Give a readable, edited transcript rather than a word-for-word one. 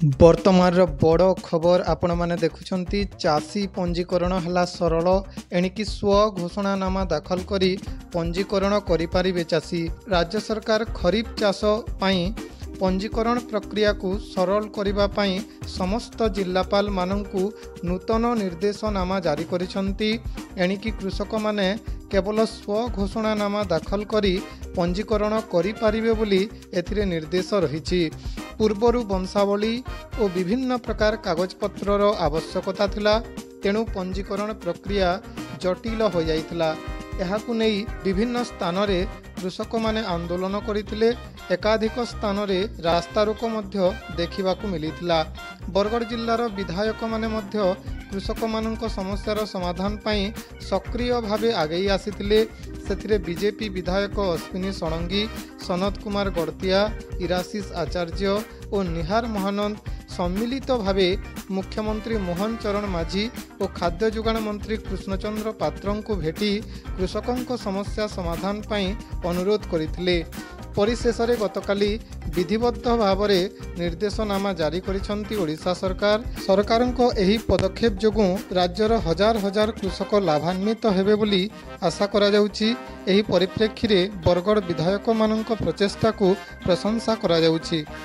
बर्तमान बड़ खबर आपण मैंने देखुंट चाषी पंजीकरण है सरल एणिकी स्व घोषणानामा दाखल करी पंजीकरण करें चाषी। राज्य सरकार खरीफ चाष पंजीकरण प्रक्रिया को सरल करने समस्त जिलापाल मानू नूतन निर्देशनामा जारी करिसेंती। एणिकी कृषक माने केवल स्व घोषणानामा दाखल करी पंजीकरण करें बोली एथिरे निर्देश रही। पूर्वर वंशावली और विभिन्न प्रकार कागजपत्रर आवश्यकता थिला, तेणु पंजीकरण प्रक्रिया जटिल हो जाइथिला। एहाकु नहीं विभिन्न स्थान रे कृषक माने आंदोलन करथिले। एकाधिक स्थान रे रास्ता रोको मध्य देखिबाकु मिलिथिला। बरगढ़ जिल्लार विधायक माने मध्य कृषक मानक समस्यार समाधान पाई सक्रिय भावे आगई आसीथिले। सेथिरे बीजेपी विधायक अश्विनी षडंगी, सनत कुमार गड़तिया, इराशीष आचार्य और निहार महानंद सम्मिलित भावे मुख्यमंत्री मोहन चरण माझी और खाद्य जोगाण मंत्री कृष्णचंद्र पात्र को भेटी कृषकों समस्या समाधान पाई अनुरोध करथिले। परिशेष रे गतकाली विधिबद्ध भाव में निर्देशनामा जारी करिसेंती ओडिशा सरकार। सरकारको एही पदक्षेप जोगु राज्यर हजार हजार कृषक लाभान्वित हेबे बोली आशा करा जाउची। एही परिप्रेक्षी रे बरगढ़ विधायक मानक प्रचेष्टा को प्रशंसा करा जाउची।